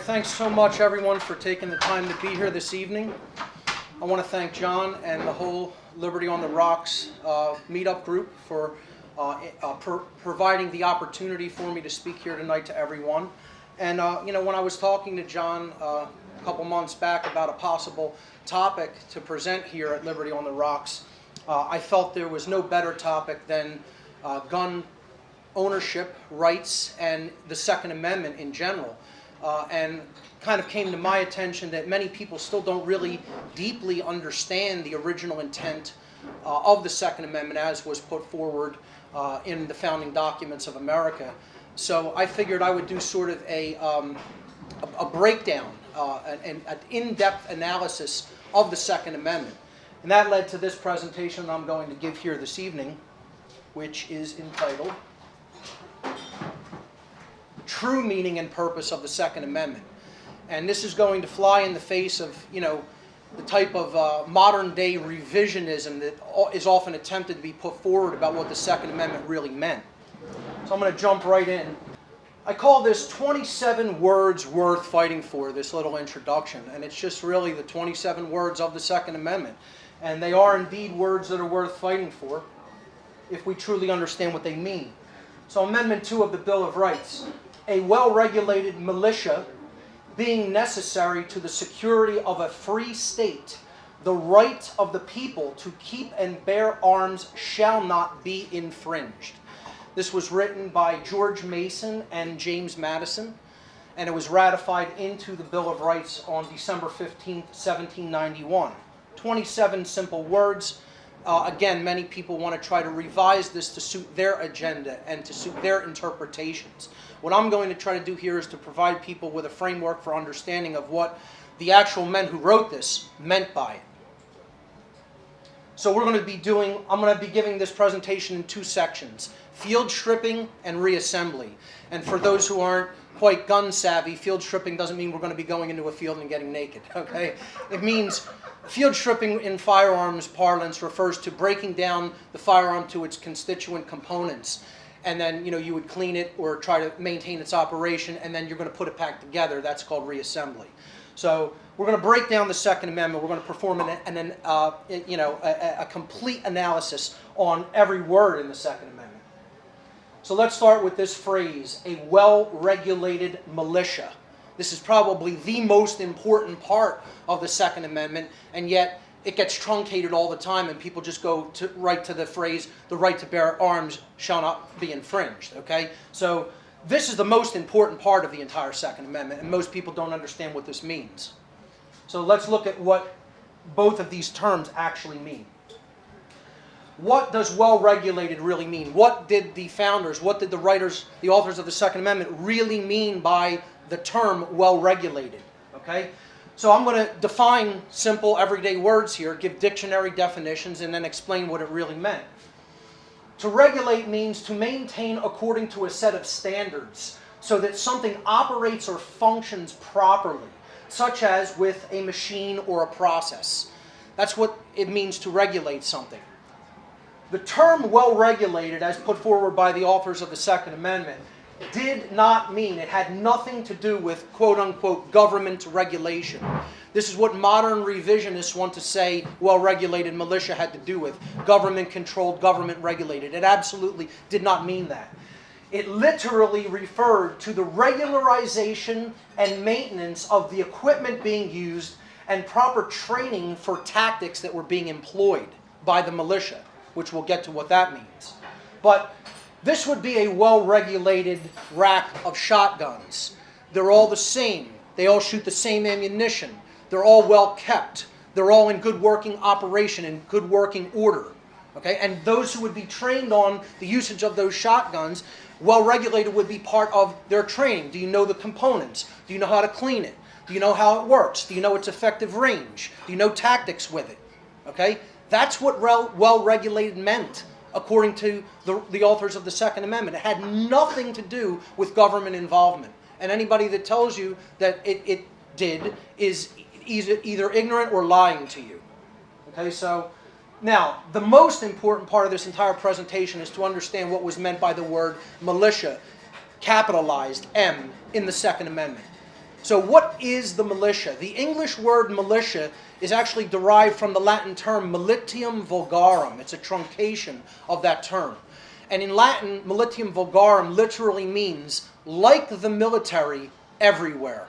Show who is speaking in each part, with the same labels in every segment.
Speaker 1: right, thanks so much everyone for taking the time to be here this evening. I want to thank John and the whole Liberty on the Rocks meetup group for providing the opportunity for me to speak here tonight to everyone. And when I was talking to John a couple months back about a possible topic to present here at Liberty on the Rocks, I felt there was no better topic than gun ownership rights and the Second Amendment in general. And kind of came to my attention that many people still don't really deeply understand the original intent of the Second Amendment as was put forward in the founding documents of America. So I figured I would do sort of a breakdown, an in-depth analysis of the Second Amendment. And that led to this presentation I'm going to give here this evening, which is entitled True Meaning and Purpose of the Second Amendment. And this is going to fly in the face of, the type of modern-day revisionism that is often attempted to be put forward about what the Second Amendment really meant. So I'm going to jump right in. I call this 27 words worth fighting for, this little introduction. And it's just really the 27 words of the Second Amendment. And they are indeed words that are worth fighting for if we truly understand what they mean. So Amendment 2 of the Bill of Rights. A well-regulated militia being necessary to the security of a free state, the right of the people to keep and bear arms shall not be infringed. This was written by George Mason and James Madison, and it was ratified into the Bill of Rights on December 15, 1791. 27 simple words. Again, many people want to try to revise this to suit their agenda and to suit their interpretations. What I'm going to try to do here is to provide people with a framework for understanding of what the actual men who wrote this meant by it. So I'm going to be giving this presentation in two sections: field stripping and reassembly. And for those who aren't quite gun savvy, field stripping doesn't mean we're going to be going into a field and getting naked, okay? It means field stripping in firearms parlance refers to breaking down the firearm to its constituent components. And then, you would clean it or try to maintain its operation, and then you're going to put it back together. That's called reassembly. So we're going to break down the Second Amendment. We're going to perform a complete analysis on every word in the Second Amendment. So let's start with this phrase, a well-regulated militia. This is probably the most important part of the Second Amendment, and yet it gets truncated all the time, and people just go right to the phrase, the right to bear arms shall not be infringed, okay? So this is the most important part of the entire Second Amendment, and most people don't understand what this means. So let's look at what both of these terms actually mean. What does well-regulated really mean? What did the founders, what did the writers, the authors of the Second Amendment really mean by the term well-regulated, okay? So I'm going to define simple everyday words here, give dictionary definitions, and then explain what it really meant. To regulate means to maintain according to a set of standards so that something operates or functions properly, such as with a machine or a process. That's what it means to regulate something. The term well-regulated, as put forward by the authors of the Second Amendment, did not mean, it had nothing to do with quote-unquote government regulation. This is what modern revisionists want to say well-regulated militia had to do with. Government-controlled, government-regulated. It absolutely did not mean that. It literally referred to the regularization and maintenance of the equipment being used and proper training for tactics that were being employed by the militia, which we'll get to what that means. But this would be a well-regulated rack of shotguns. They're all the same. They all shoot the same ammunition. They're all well kept. They're all in good working operation, in good working order. Okay? And those who would be trained on the usage of those shotguns, well-regulated would be part of their training. Do you know the components? Do you know how to clean it? Do you know how it works? Do you know its effective range? Do you know tactics with it? Okay? That's what well-regulated meant, according to the authors of the Second Amendment. It had nothing to do with government involvement. And anybody that tells you that it did is either ignorant or lying to you. Okay, so now, the most important part of this entire presentation is to understand what was meant by the word militia, capitalized M, in the Second Amendment. So what is the militia? The English word militia is actually derived from the Latin term militium vulgarum. It's a truncation of that term. And in Latin, militium vulgarum literally means like the military everywhere.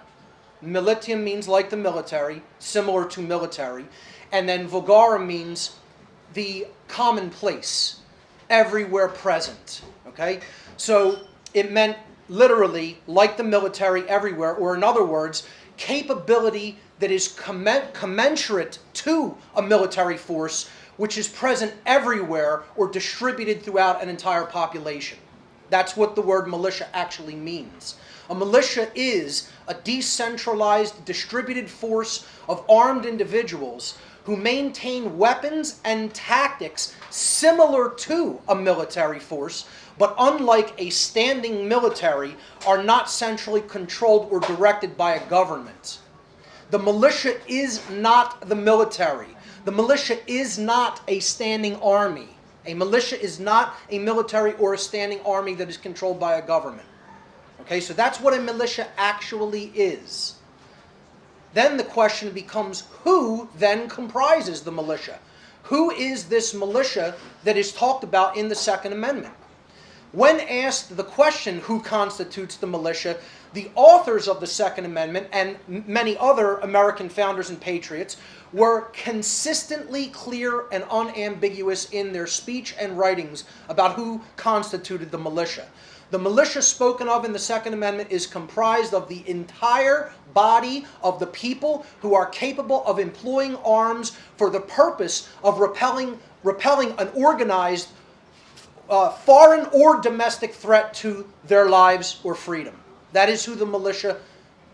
Speaker 1: Militium means like the military, similar to military. And then vulgarum means the commonplace, everywhere present. Okay? So it meant literally like the military everywhere, or in other words, capability that is commensurate to a military force, which is present everywhere or distributed throughout an entire population. That's what the word militia actually means. A militia is a decentralized, distributed force of armed individuals who maintain weapons and tactics similar to a military force, but unlike a standing military, are not centrally controlled or directed by a government. The militia is not the military. The militia is not a standing army. A militia is not a military or a standing army that is controlled by a government. Okay, so that's what a militia actually is. Then the question becomes, who then comprises the militia? Who is this militia that is talked about in the Second Amendment? When asked the question, who constitutes the militia, the authors of the Second Amendment and many other American founders and patriots were consistently clear and unambiguous in their speech and writings about who constituted the militia. The militia spoken of in the Second Amendment is comprised of the entire body of the people who are capable of employing arms for the purpose of repelling an organized foreign or domestic threat to their lives or freedom. That is who the militia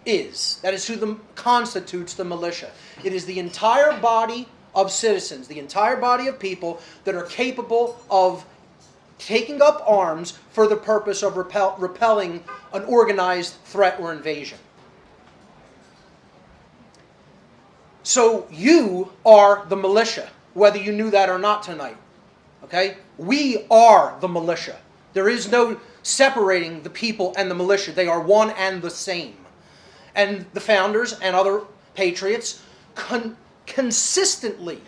Speaker 1: is. That is who constitutes the militia. It is the entire body of citizens, the entire body of people that are capable of taking up arms for the purpose of repelling an organized threat or invasion. So you are the militia, whether you knew that or not tonight. Okay? We are the militia. There is no separating the people and the militia. They are one and the same. And the founders and other patriots consistently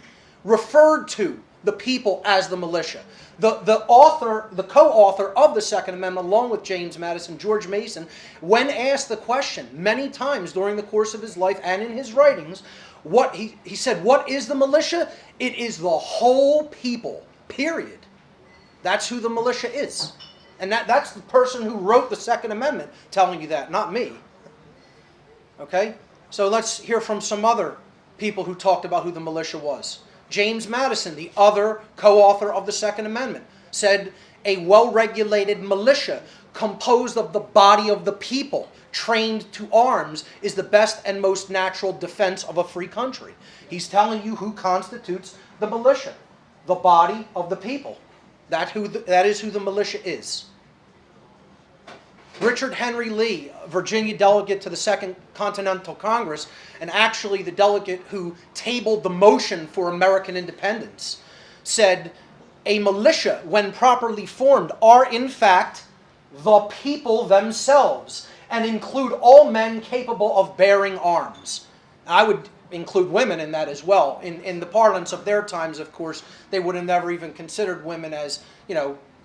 Speaker 1: referred to the people as the militia. The co-author of the Second Amendment, along with James Madison, George Mason, when asked the question many times during the course of his life and in his writings, he said, what is the militia? It is the whole people, period. That's who the militia is. And that's the person who wrote the Second Amendment telling you that, not me. Okay? So let's hear from some other people who talked about who the militia was. James Madison, the other co-author of the Second Amendment, said a well-regulated militia composed of the body of the people trained to arms is the best and most natural defense of a free country. He's telling you who constitutes the militia, the body of the people. That is who the militia is. Richard Henry Lee, a Virginia delegate to the Second Continental Congress, and actually the delegate who tabled the motion for American independence, said, a militia, when properly formed, are in fact the people themselves and include all men capable of bearing arms. I would include women in that as well. In the parlance of their times, of course, they would have never even considered women as,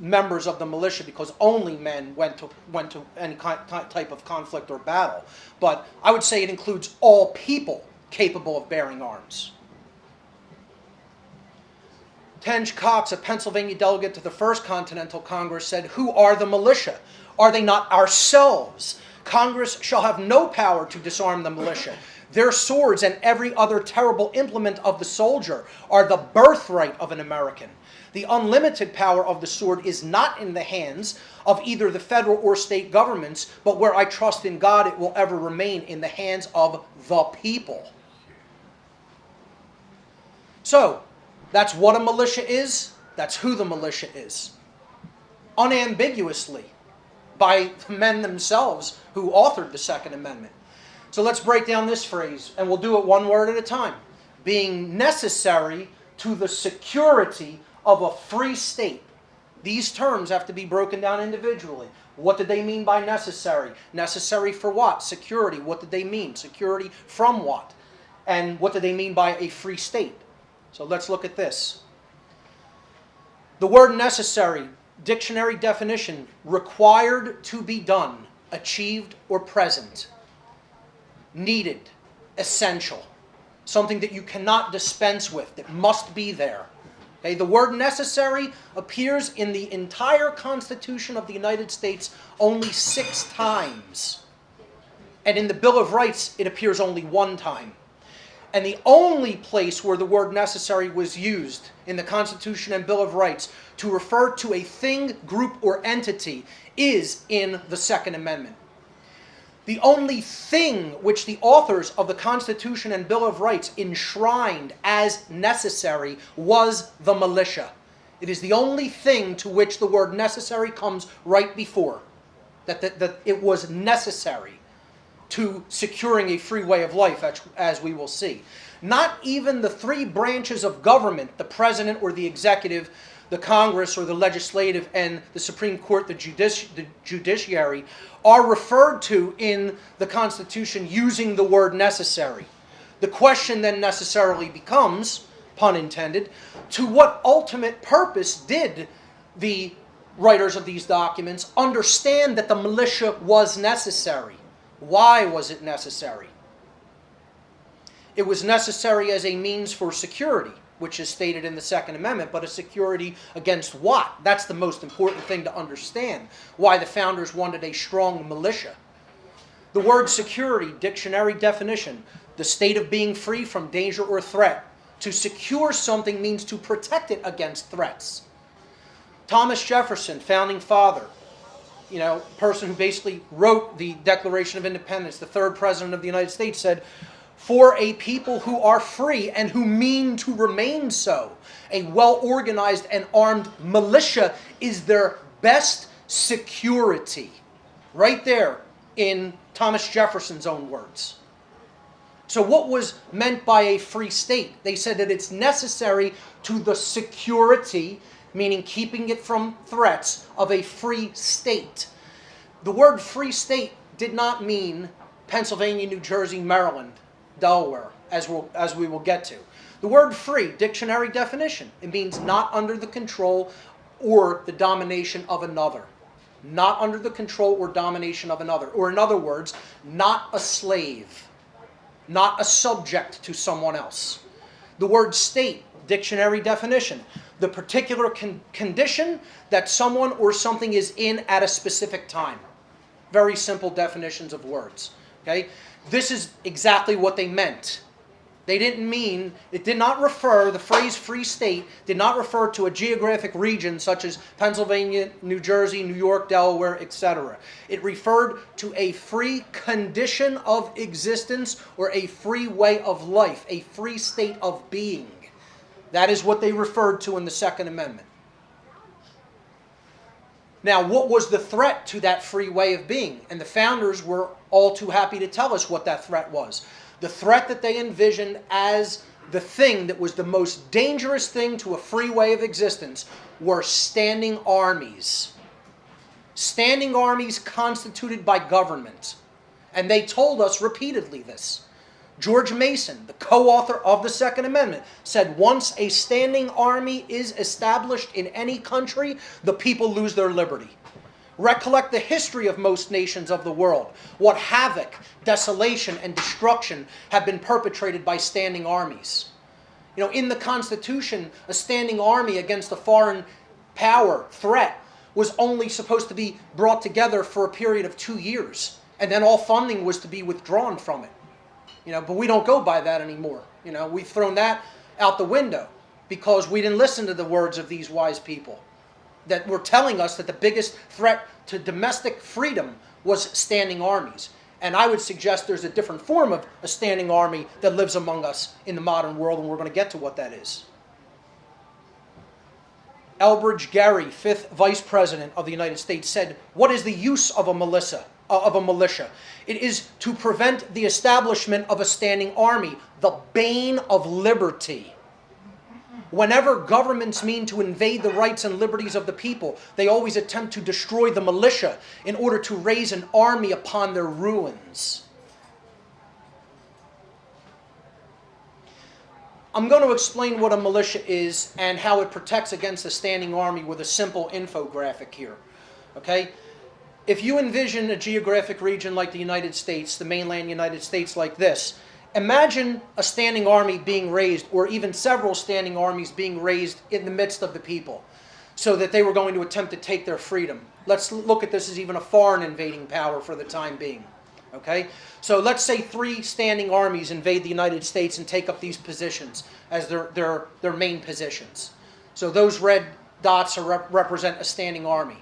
Speaker 1: members of the militia, because only men went to any type of conflict or battle. But I would say it includes all people capable of bearing arms. Tench Cox, a Pennsylvania delegate to the First Continental Congress, said, who are the militia? Are they not ourselves? Congress shall have no power to disarm the militia. Their swords and every other terrible implement of the soldier are the birthright of an American. The unlimited power of the sword is not in the hands of either the federal or state governments, but where I trust in God, it will ever remain in the hands of the people. So, that's what a militia is. That's who the militia is. Unambiguously, by the men themselves who authored the Second Amendment. So let's break down this phrase, and we'll do it one word at a time. Being necessary to the security of a free state. These terms have to be broken down individually. What did they mean by necessary? Necessary for what? Security. What did they mean? Security from what? And what did they mean by a free state? So let's look at this. The word necessary, dictionary definition, required to be done, achieved or present, needed, essential, something that you cannot dispense with, that must be there. Okay, the word necessary appears in the entire Constitution of the United States only 6 times. And in the Bill of Rights, it appears only 1 time. And the only place where the word necessary was used in the Constitution and Bill of Rights to refer to a thing, group, or entity is in the Second Amendment. The only thing which the authors of the Constitution and Bill of Rights enshrined as necessary was the militia. It is the only thing to which the word necessary comes right before. That it was necessary to securing a free way of life, as we will see. Not even the 3 branches of government, the president or the executive, the Congress or the legislative, and the Supreme Court, the judiciary, are referred to in the Constitution using the word necessary. The question then necessarily becomes, pun intended, to what ultimate purpose did the writers of these documents understand that the militia was necessary? Why was it necessary? It was necessary as a means for security, which is stated in the Second Amendment, but a security against what? That's the most important thing to understand, why the founders wanted a strong militia. The word security, dictionary definition, the state of being free from danger or threat. To secure something means to protect it against threats. Thomas Jefferson, founding father, person who basically wrote the Declaration of Independence, the 3rd president of the United States, said, "For a people who are free and who mean to remain so, a well-organized and armed militia is their best security." Right there in Thomas Jefferson's own words. So what was meant by a free state? They said that it's necessary to the security, meaning keeping it from threats, of a free state. The word free state did not mean Pennsylvania, New Jersey, Maryland, Delaware, as we will get to. The word free, dictionary definition, it means not under the control or the domination of another. Not under the control or domination of another. Or in other words, not a slave. Not a subject to someone else. The word state, dictionary definition, the particular condition that someone or something is in at a specific time. Very simple definitions of words. Okay? This is exactly what they meant. They didn't mean, it did not refer, the phrase free state did not refer to a geographic region such as Pennsylvania, New Jersey, New York, Delaware, etc. It referred to a free condition of existence or a free way of life, a free state of being. That is what they referred to in the Second Amendment. Now, what was the threat to that free way of being? And the founders were all too happy to tell us what that threat was. The threat that they envisioned as the thing that was the most dangerous thing to a free way of existence were standing armies. Standing armies constituted by government. And they told us repeatedly this. George Mason, the co-author of the Second Amendment, said once a standing army is established in any country, the people lose their liberty. Recollect the history of most nations of the world. What havoc, desolation, and destruction have been perpetrated by standing armies. In the Constitution, a standing army against a foreign power threat was only supposed to be brought together for a period of 2 years. And then all funding was to be withdrawn from it. But we don't go by that anymore. We've thrown that out the window because we didn't listen to the words of these wise people that were telling us that the biggest threat to domestic freedom was standing armies. And I would suggest there's a different form of a standing army that lives among us in the modern world, and we're going to get to what that is. Elbridge Gerry, 5th Vice President of the United States, said, "What is the use of a militia? It is to prevent the establishment of a standing army, the bane of liberty." Whenever governments mean to invade the rights and liberties of the people, they always attempt to destroy the militia in order to raise an army upon their ruins. I'm going to explain what a militia is and how it protects against a standing army with a simple infographic here. Okay? If you envision a geographic region like the United States, the mainland United States like this, imagine a standing army being raised, or even several standing armies being raised in the midst of the people, so that they were going to attempt to take their freedom. Let's look at this as even a foreign invading power for the time being. Okay? So let's say 3 standing armies invade the United States and take up these positions as their main positions. So those red dots represent a standing army.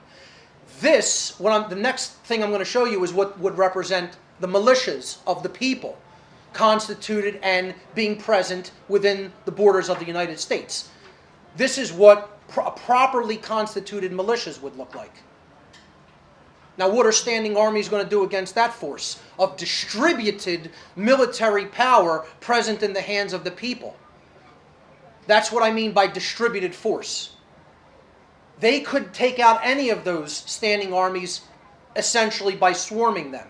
Speaker 1: The next thing I'm going to show you is what would represent the militias of the people, constituted and being present within the borders of the United States. This is what properly constituted militias would look like. Now, what are standing armies going to do against that force of distributed military power present in the hands of the people? That's what I mean by distributed force. They could take out any of those standing armies essentially by swarming them.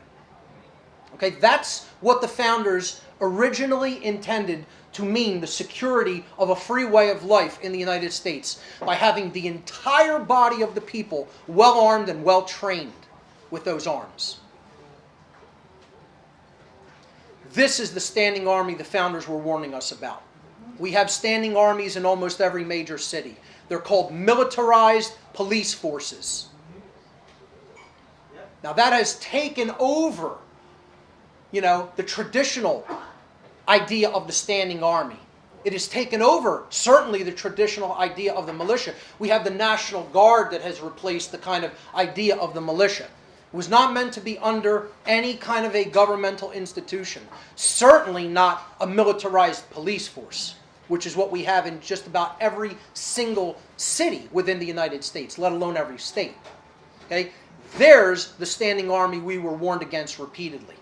Speaker 1: Okay, that's what the founders originally intended to mean the security of a free way of life in the United States, by having the entire body of the people well armed and well trained with those arms. This is the standing army the founders were warning us about. We have standing armies in almost every major city. They're called militarized police forces. Now that has taken over, the traditional idea of the standing army. It has taken over, certainly, the traditional idea of the militia. We have the National Guard that has replaced the kind of idea of the militia. It was not meant to be under any kind of a governmental institution. Certainly not a militarized police force, which is what we have in just about every single city within the United States, let alone every state. Okay? There's the standing army we were warned against repeatedly.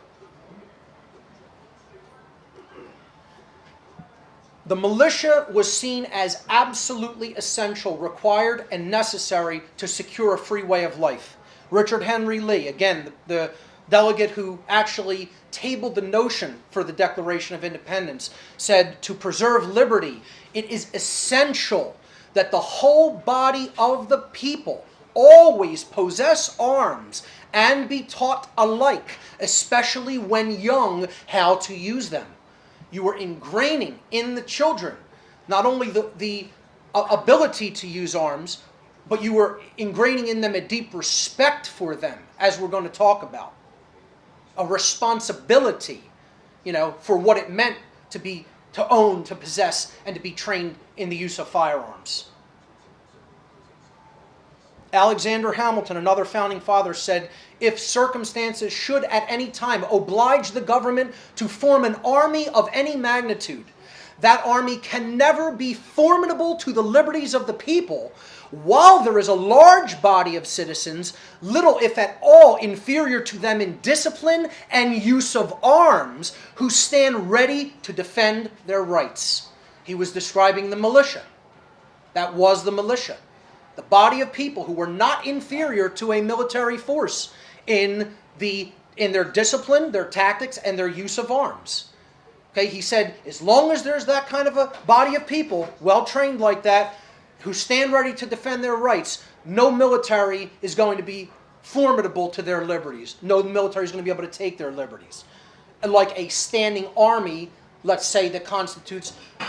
Speaker 1: The militia was seen as absolutely essential, required, and necessary to secure a free way of life. Richard Henry Lee, again, the delegate who actually tabled the notion for the Declaration of Independence, said, to preserve liberty, it is essential that the whole body of the people always possess arms and be taught alike, especially when young, how to use them. You were ingraining in the children not only the ability to use arms, but you were ingraining in them a deep respect for them, as we're going to talk about. A responsibility, for what it meant to own, to possess, and to be trained in the use of firearms. Alexander Hamilton, another founding father, said, if circumstances should at any time oblige the government to form an army of any magnitude, that army can never be formidable to the liberties of the people, while there is a large body of citizens, little if at all inferior to them in discipline and use of arms, who stand ready to defend their rights. He was describing the militia. That was the militia. The body of people who were not inferior to a military force in their discipline, their tactics, and their use of arms. Okay, he said, as long as there's that kind of a body of people, well trained like that, who stand ready to defend their rights, no military is going to be formidable to their liberties. No military is going to be able to take their liberties. And like a standing army, let's say, that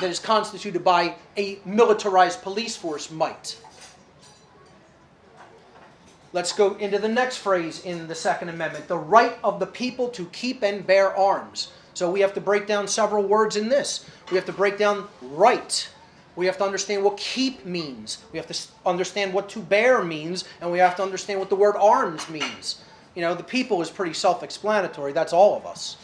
Speaker 1: is constituted by a militarized police force might. Let's go into the next phrase in the Second Amendment, the right of the people to keep and bear arms. So we have to break down several words in this. We have to break down right. We have to understand what keep means. We have to understand what to bear means, and we have to understand what the word arms means. The people is pretty self-explanatory. That's all of us.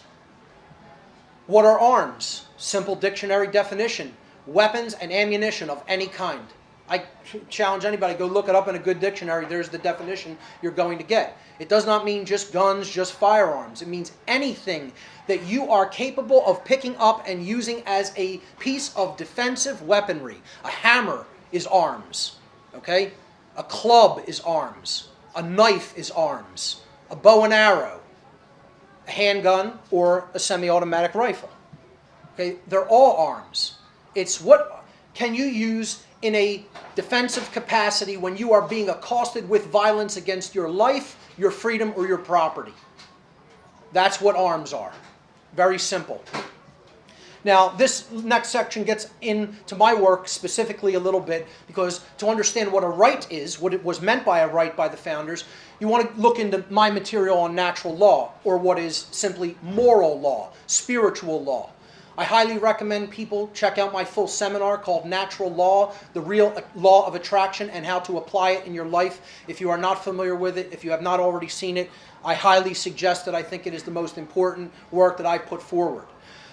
Speaker 1: What are arms? Simple dictionary definition: weapons and ammunition of any kind. I challenge anybody, go look it up in a good dictionary. There's the definition you're going to get. It does not mean just guns, just firearms. It means anything that you are capable of picking up and using as a piece of defensive weaponry. A hammer is arms, okay? A club is arms. A knife is arms. A bow and arrow, a handgun, or a semi-automatic rifle. Okay, they're all arms. It's what can you use in a defensive capacity when you are being accosted with violence against your life, your freedom, or your property. That's what arms are. Very simple. Now, this next section gets into my work specifically a little bit, because to understand what a right is, what it was meant by a right by the founders, you want to look into my material on natural law, or what is simply moral law, spiritual law. I highly recommend people check out my full seminar called Natural Law, the Real Law of Attraction, and how to apply it in your life. If you are not familiar with it, if you have not already seen it, I highly suggest it. I think it is the most important work that I put forward.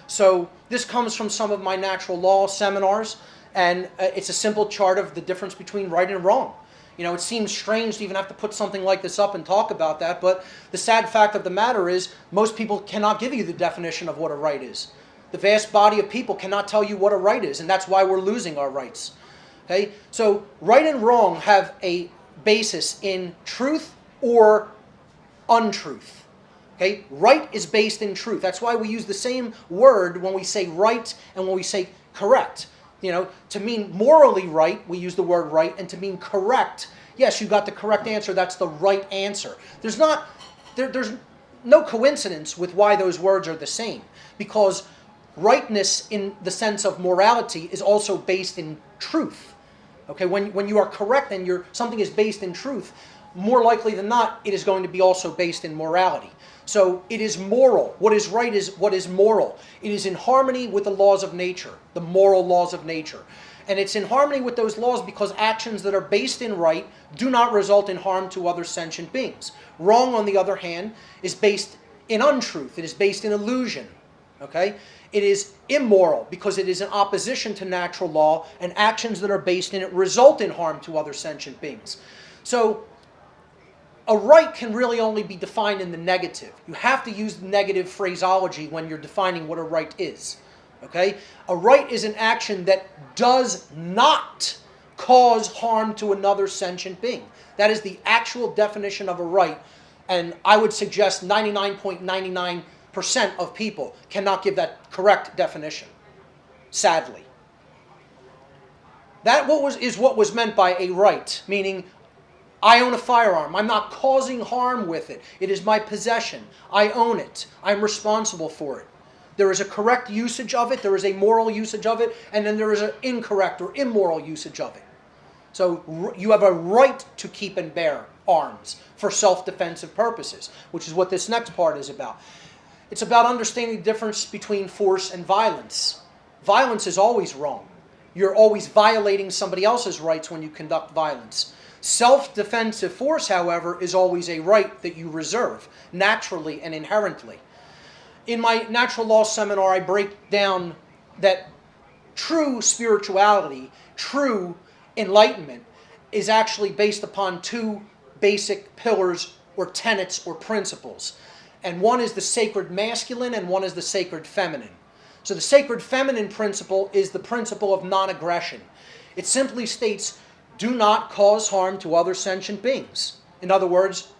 Speaker 1: So this comes from some of my natural law seminars, and it's a simple chart of the difference between right and wrong. You know, it seems strange to even have to put something like this up and talk about that, but the sad fact of the matter is most people cannot give you the definition of what a right is. The vast body of people cannot tell you what a right is, and that's why we're losing our rights. Okay? So right and wrong have a basis in truth or untruth. Okay? Right is based in truth. That's why we use the same word when we say right and when we say correct. You know, to mean morally right, we use the word right, and to mean correct, yes, you got the correct answer. That's the right answer. There's no coincidence with why those words are the same, because rightness in the sense of morality is also based in truth. Okay, when you are correct and something is based in truth, more likely than not, it is going to be also based in morality. So it is moral. What is right is what is moral. It is in harmony with the laws of nature, the moral laws of nature. And it's in harmony with those laws because actions that are based in right do not result in harm to other sentient beings. Wrong, on the other hand, is based in untruth. It is based in illusion. Okay? It is immoral because it is in opposition to natural law, and actions that are based in it result in harm to other sentient beings. So a right can really only be defined in the negative. You have to use negative phraseology when you're defining what a right is. Okay? A right is an action that does not cause harm to another sentient being. That is the actual definition of a right, and I would suggest 99.99% of people cannot give that correct definition, sadly. That is what was meant by a right, meaning I own a firearm. I'm not causing harm with it. It is my possession. I own it. I'm responsible for it. There is a correct usage of it, there is a moral usage of it, and then there is an incorrect or immoral usage of it. So you have a right to keep and bear arms for self-defensive purposes, which is what this next part is about. It's about understanding the difference between force and violence. Violence is always wrong. You're always violating somebody else's rights when you conduct violence. Self-defensive force, however, is always a right that you reserve, naturally and inherently. In my natural law seminar, I break down that true spirituality, true enlightenment, is actually based upon two basic pillars or tenets or principles. And one is the sacred masculine and one is the sacred feminine. So the sacred feminine principle is the principle of non-aggression. It simply states, do not cause harm to other sentient beings. In other words,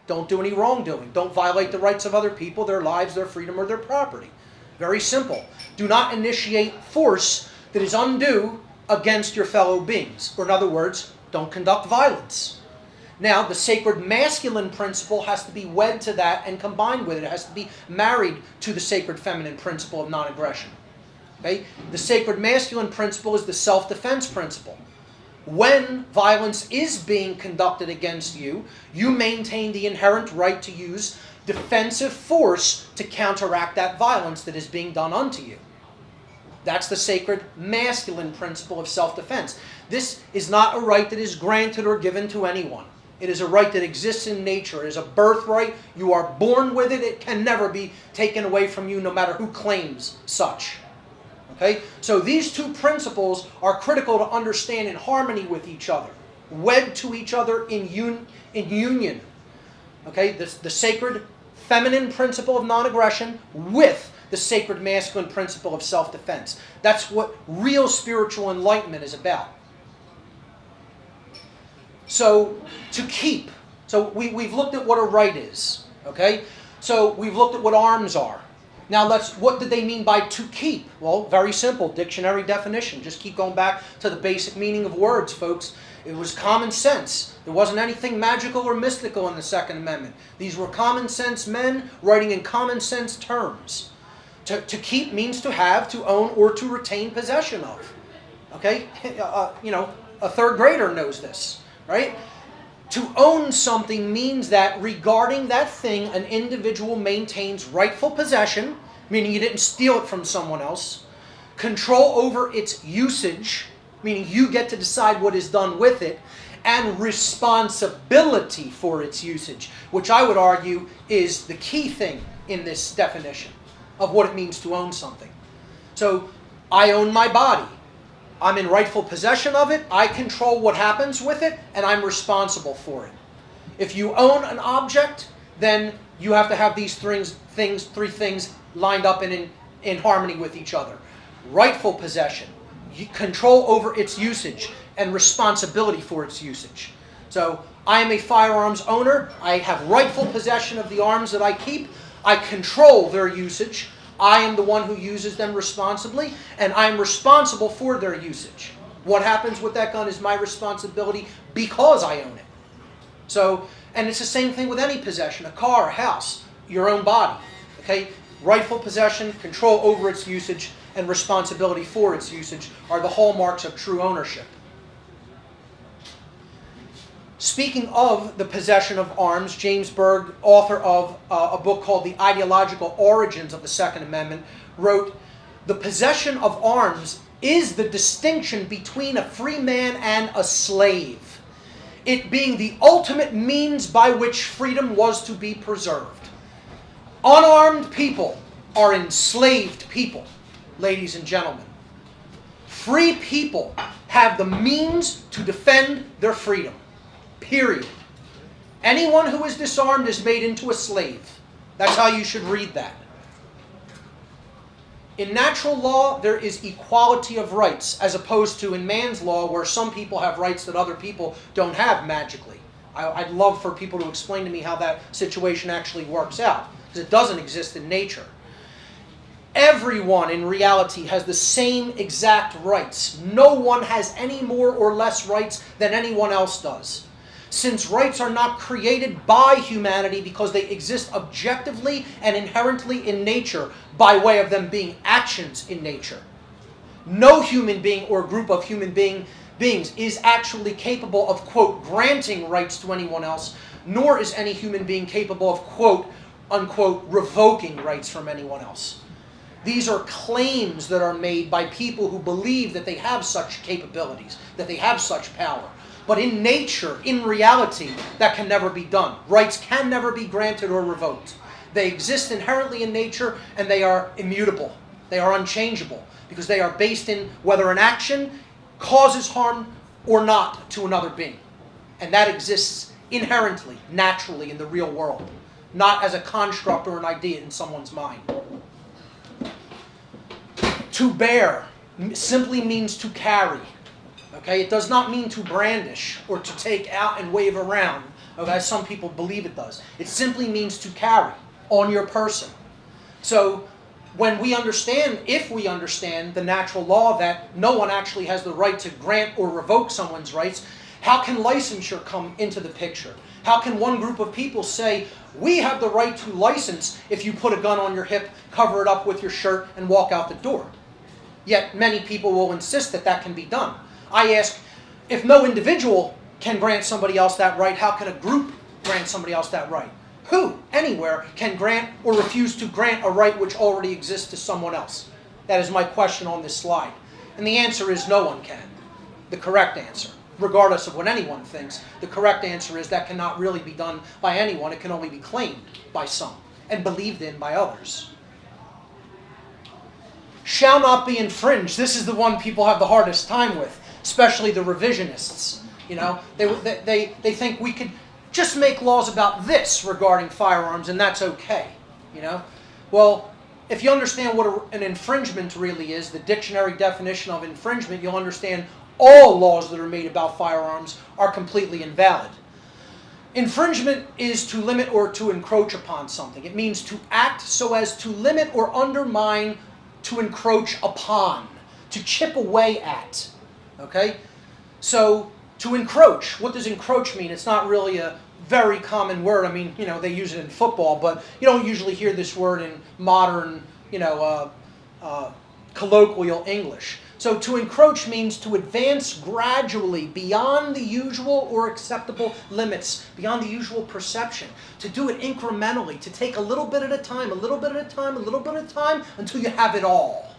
Speaker 1: don't do any wrongdoing. Don't violate the rights of other people, their lives, their freedom, or their property. Very simple. Do not initiate force that is undue against your fellow beings. Or in other words, don't conduct violence. Now, the sacred masculine principle has to be wed to that and combined with it. It has to be married to the sacred feminine principle of non-aggression. Okay? The sacred masculine principle is the self-defense principle. When violence is being conducted against you, you maintain the inherent right to use defensive force to counteract that violence that is being done unto you. That's the sacred masculine principle of self-defense. This is not a right that is granted or given to anyone. It is a right that exists in nature. It is a birthright. You are born with it. It can never be taken away from you, no matter who claims such. Okay? So these two principles are critical to understand in harmony with each other, wed to each other in union. Okay? The sacred feminine principle of non-aggression with the sacred masculine principle of self-defense. That's what real spiritual enlightenment is about. So, to keep. So, we've looked at what a right is. Okay? So, we've looked at what arms are. Now, what did they mean by to keep? Well, very simple. Dictionary definition. Just keep going back to the basic meaning of words, folks. It was common sense. There wasn't anything magical or mystical in the Second Amendment. These were common sense men writing in common sense terms. To keep means to have, to own, or to retain possession of. Okay? A third grader knows this, right? To own something means that regarding that thing, an individual maintains rightful possession, meaning you didn't steal it from someone else, control over its usage, meaning you get to decide what is done with it, and responsibility for its usage, which I would argue is the key thing in this definition of what it means to own something. So, I own my body. I'm in rightful possession of it. I control what happens with it, and I'm responsible for it. If you own an object, then you have to have these three things lined up and in harmony with each other. Rightful possession, control over its usage, and responsibility for its usage. So, I am a firearms owner. I have rightful possession of the arms that I keep. I control their usage. I am the one who uses them responsibly, and I am responsible for their usage. What happens with that gun is my responsibility because I own it. So, and it's the same thing with any possession, a car, a house, your own body. Okay? Rightful possession, control over its usage, and responsibility for its usage are the hallmarks of true ownership. Speaking of the possession of arms, James Berg, author of a book called The Ideological Origins of the Second Amendment, wrote, "The possession of arms is the distinction between a free man and a slave, it being the ultimate means by which freedom was to be preserved. Unarmed people are enslaved people, ladies and gentlemen. Free people have the means to defend their freedom. Period. Anyone who is disarmed is made into a slave." That's how you should read that. In natural law, there is equality of rights, as opposed to in man's law, where some people have rights that other people don't have magically. I'd love for people to explain to me how that situation actually works out, because it doesn't exist in nature. Everyone in reality has the same exact rights. No one has any more or less rights than anyone else does. Since rights are not created by humanity because they exist objectively and inherently in nature by way of them being actions in nature. No human being or group of human beings is actually capable of, quote, granting rights to anyone else, nor is any human being capable of, quote, unquote, revoking rights from anyone else. These are claims that are made by people who believe that they have such capabilities, that they have such power. But in nature, in reality, that can never be done. Rights can never be granted or revoked. They exist inherently in nature, and they are immutable. They are unchangeable, because they are based in whether an action causes harm or not to another being. And that exists inherently, naturally in the real world, not as a construct or an idea in someone's mind. To bear simply means to carry. Okay, it does not mean to brandish or to take out and wave around, okay, as some people believe it does. It simply means to carry on your person. So, when we understand, if we understand the natural law that no one actually has the right to grant or revoke someone's rights, how can licensure come into the picture? How can one group of people say, we have the right to license if you put a gun on your hip, cover it up with your shirt, and walk out the door? Yet many people will insist that that can be done. I ask, if no individual can grant somebody else that right, how can a group grant somebody else that right? Who, anywhere, can grant or refuse to grant a right which already exists to someone else? That is my question on this slide. And the answer is no one can. The correct answer, regardless of what anyone thinks, the correct answer is that cannot really be done by anyone. It can only be claimed by some and believed in by others. shall not be infringed. This is the one people have the hardest time with, especially the revisionists. You know, they think we could just make laws about this regarding firearms and that's okay. You know, well, if you understand what an infringement really is, the dictionary definition of infringement, you'll understand all laws that are made about firearms are completely invalid. Infringement is to limit or to encroach upon something. It means to act so as to limit or undermine, to encroach upon, to chip away at. Okay? So, to encroach, what does encroach mean? It's not really a very common word. I mean, you know, they use it in football, but you don't usually hear this word in modern, you know, colloquial English. So to encroach means to advance gradually beyond the usual or acceptable limits, beyond the usual perception. To do it incrementally, to take a little bit at a time, a little bit at a time, a little bit at a time, until you have it all.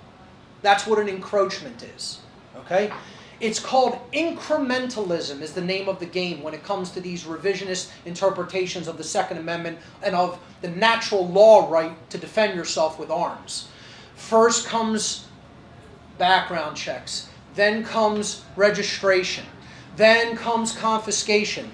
Speaker 1: That's what an encroachment is. Okay? It's called incrementalism is the name of the game when it comes to these revisionist interpretations of the Second Amendment and of the natural law right to defend yourself with arms. First comes background checks, then comes registration, then comes confiscation,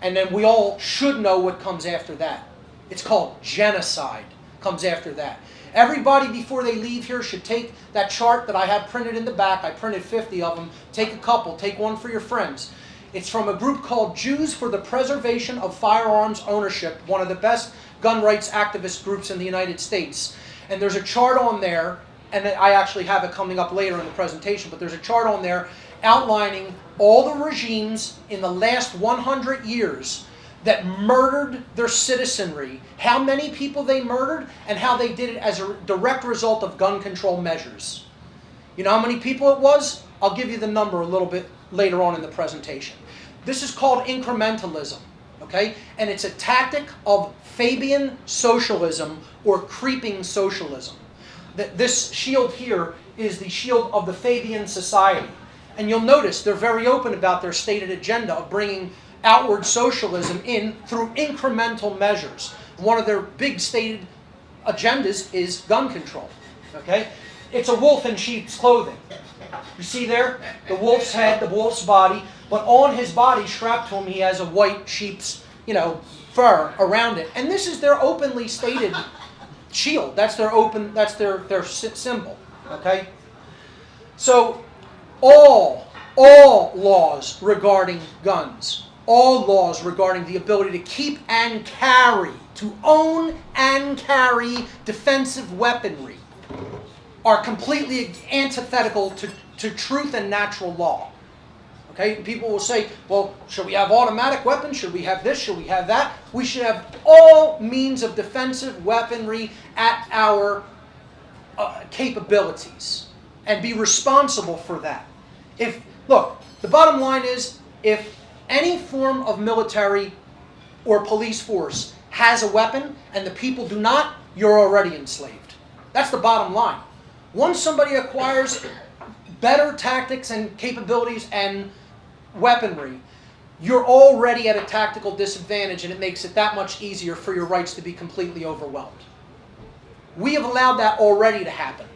Speaker 1: and then we all should know what comes after that. It's called genocide, comes after that. Everybody before they leave here should take that chart that I have printed in the back. I printed 50 of them. Take a couple. Take one for your friends. It's from a group called Jews for the Preservation of Firearms Ownership, one of the best gun rights activist groups in the United States. And there's a chart on there, and I actually have it coming up later in the presentation, but there's a chart on there outlining all the regimes in the last 100 years that murdered their citizenry, how many people they murdered, and how they did it as a direct result of gun control measures. You know how many people it was? I'll give you the number a little bit later on in the presentation. This is called incrementalism, okay? And it's a tactic of Fabian socialism or creeping socialism. This shield here is the shield of the Fabian Society. And you'll notice they're very open about their stated agenda of bringing outward socialism in through incremental measures. One of their big stated agendas is gun control. Okay? It's a wolf in sheep's clothing. You see there? The wolf's head, the wolf's body, but on his body, strapped to him, he has a white sheep's, you know, fur around it. And this is their openly stated shield. That's their symbol. Okay? So all laws regarding guns, all laws regarding the ability to keep and carry, to own and carry defensive weaponry are completely antithetical to truth and natural law. Okay? People will say, well, should we have automatic weapons? Should we have this? Should we have that? We should have all means of defensive weaponry at our capabilities and be responsible for that. Look, the bottom line is, if any form of military or police force has a weapon and the people do not, you're already enslaved. That's the bottom line. Once somebody acquires better tactics and capabilities and weaponry, you're already at a tactical disadvantage, and it makes it that much easier for your rights to be completely overwhelmed. We have allowed that already to happen.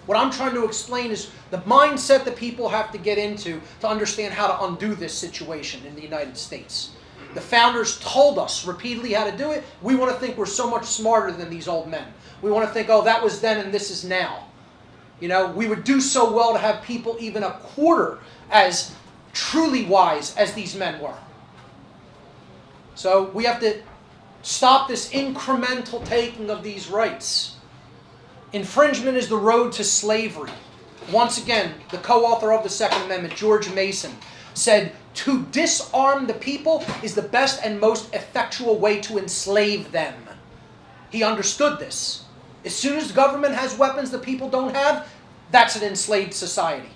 Speaker 1: What I'm trying to explain is the mindset that people have to get into to understand how to undo this situation in the United States. The founders told us repeatedly how to do it. We want to think we're so much smarter than these old men. We want to think, oh, that was then and this is now. You know, we would do so well to have people even a quarter as truly wise as these men were. So we have to stop this incremental taking of these rights. Infringement is the road to slavery. Once again, the co-author of the Second Amendment, George Mason, said, to disarm the people is the best and most effectual way to enslave them. He understood this. As soon as the government has weapons the people don't have, that's an enslaved society.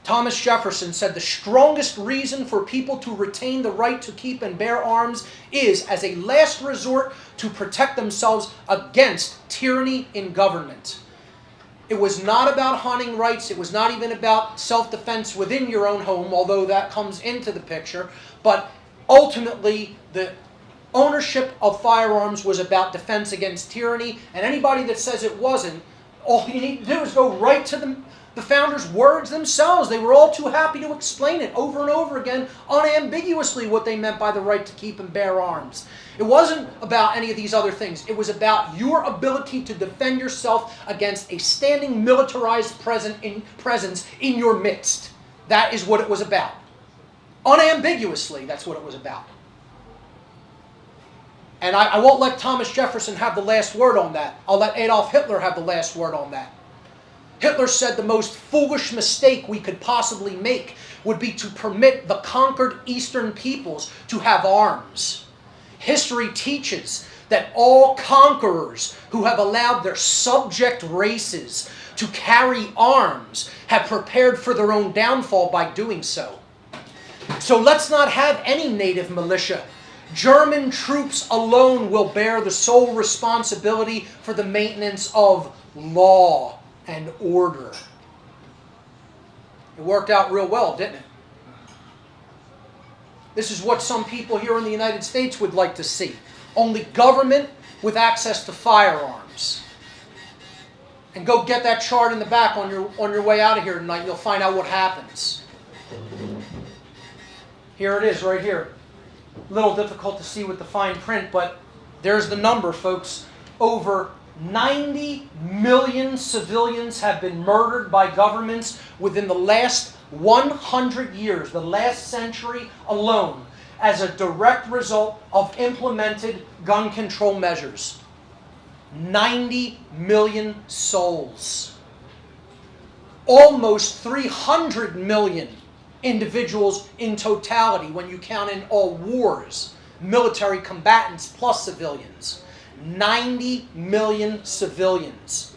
Speaker 1: Thomas Jefferson said the strongest reason for people to retain the right to keep and bear arms is, as a last resort, to protect themselves against tyranny in government. It was not about hunting rights. It was not even about self-defense within your own home, although that comes into the picture. But ultimately, the ownership of firearms was about defense against tyranny, and anybody that says it wasn't, all you need to do is go right to the founders' words themselves. They were all too happy to explain it over and over again, unambiguously, what they meant by the right to keep and bear arms. It wasn't about any of these other things. It was about your ability to defend yourself against a standing militarized presence in your midst. That is what it was about. Unambiguously, that's what it was about. And I won't let Thomas Jefferson have the last word on that. I'll let Adolf Hitler have the last word on that. Hitler said the most foolish mistake we could possibly make would be to permit the conquered Eastern peoples to have arms. History teaches that all conquerors who have allowed their subject races to carry arms have prepared for their own downfall by doing so. So let's not have any native militia. German troops alone will bear the sole responsibility for the maintenance of law and order. It worked out real well, didn't it? This is what some people here in the United States would like to see. Only government with access to firearms. And go get that chart in the back on your way out of here tonight. You'll find out what happens. Here it is right here. A little difficult to see with the fine print, but there's the number, folks. Over 90 million civilians have been murdered by governments within the last 100 years, the last century alone, as a direct result of implemented gun control measures. 90 million souls. Almost 300 million individuals in totality when you count in all wars, military combatants plus civilians. 90 million civilians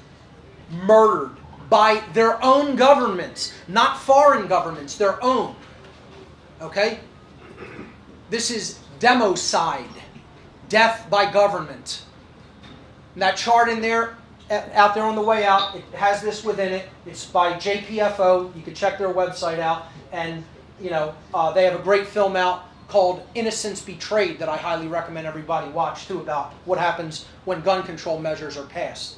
Speaker 1: murdered by their own governments, not foreign governments, their own. Okay? This is democide, death by government. And that chart in there, out there on the way out, it has this within it. It's by JPFO. You can check their website out. And, you know, they have a great film out called Innocence Betrayed that I highly recommend everybody watch, too, about what happens when gun control measures are passed.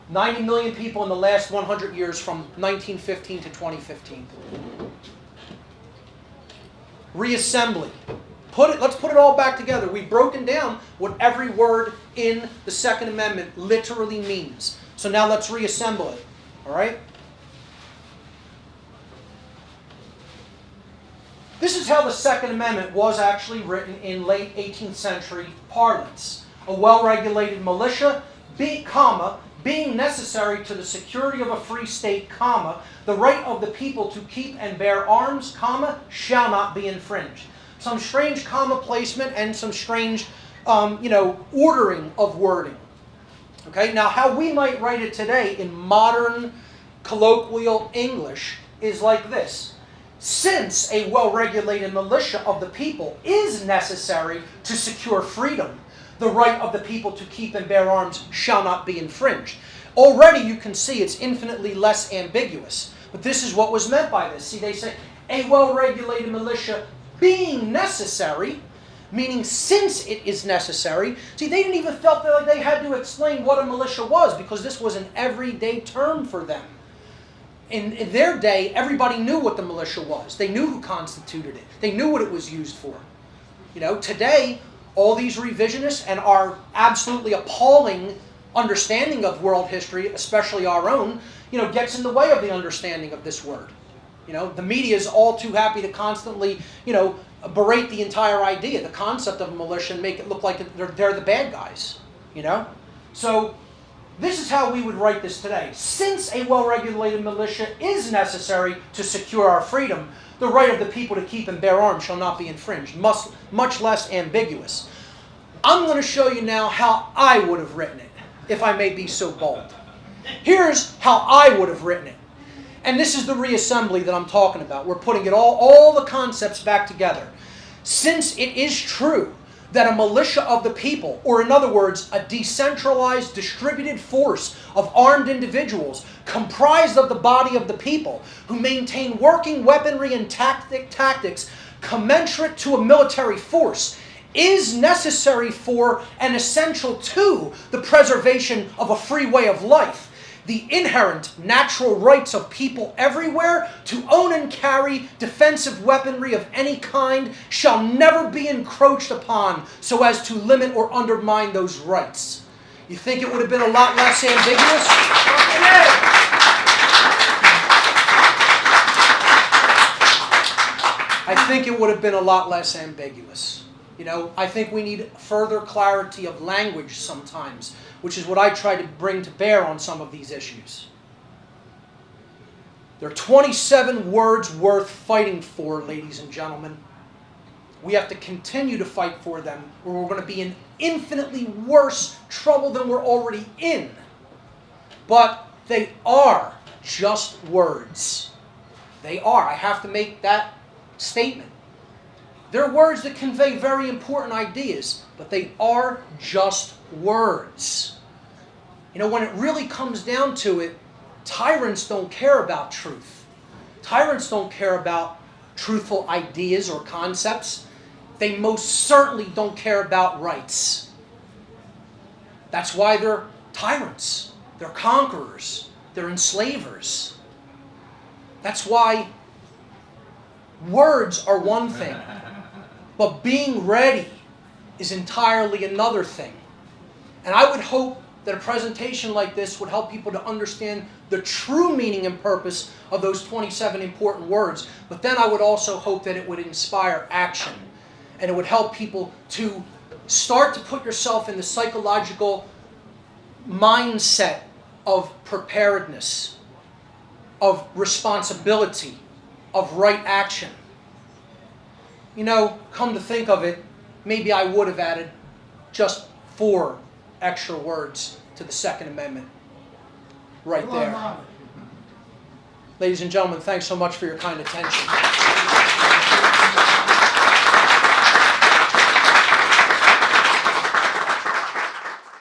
Speaker 1: 90 million people in the last 100 years from 1915 to 2015. Reassembly. Let's put it all back together. We've broken down what every word in the Second Amendment literally means. So now let's reassemble it. All right? This is how the Second Amendment was actually written in late 18th century parlance. A well-regulated militia, being necessary to the security of a free state, the right of the people to keep and bear arms, shall not be infringed. Some strange comma placement and some strange, ordering of wording. Okay, now how we might write it today in modern colloquial English is like this. Since a well-regulated militia of the people is necessary to secure freedom, the right of the people to keep and bear arms shall not be infringed. Already you can see it's infinitely less ambiguous. But this is what was meant by this. See, they say, a well-regulated militia being necessary, meaning since it is necessary. See, they didn't even felt like they had to explain what a militia was because this was an everyday term for them. In their day, everybody knew what the militia was. They knew who constituted it. They knew what it was used for. You know, today, all these revisionists and our absolutely appalling understanding of world history, especially our own, gets in the way of the understanding of this word. The media is all too happy to constantly, berate the entire idea, the concept of a militia, and make it look like they're the bad guys. So this is how we would write this today. Since a well-regulated militia is necessary to secure our freedom, the right of the people to keep and bear arms shall not be infringed, much less ambiguous. I'm going to show you now how I would have written it, if I may be so bold. Here's how I would have written it. And this is the reassembly that I'm talking about. We're putting it all the concepts back together. Since it is true that a militia of the people, or in other words, a decentralized, distributed force of armed individuals comprised of the body of the people who maintain working weaponry and tactics commensurate to a military force, is necessary for and essential to the preservation of a free way of life. The inherent natural rights of people everywhere to own and carry defensive weaponry of any kind shall never be encroached upon so as to limit or undermine those rights. You think it would have been a lot less ambiguous? I think it would have been a lot less ambiguous. You know, I think we need further clarity of language sometimes, which is what I try to bring to bear on some of these issues. There are 27 words worth fighting for, ladies and gentlemen. We have to continue to fight for them, or we're going to be in infinitely worse trouble than we're already in. But they are just words. They are. I have to make that statement. They're words that convey very important ideas, but they are just words. You know, when it really comes down to it, tyrants don't care about truth. Tyrants don't care about truthful ideas or concepts. They most certainly don't care about rights. That's why they're tyrants. They're conquerors. They're enslavers. That's why words are one thing, but being ready is entirely another thing. And I would hope that a presentation like this would help people to understand the true meaning and purpose of those 27 important words. But then I would also hope that it would inspire action. And it would help people to start to put yourself in the psychological mindset of preparedness, of responsibility, of right action. You know, come to think of it, maybe I would have added just 4 extra words to the Second Amendment right there. Ladies and gentlemen, thanks so much for your kind attention.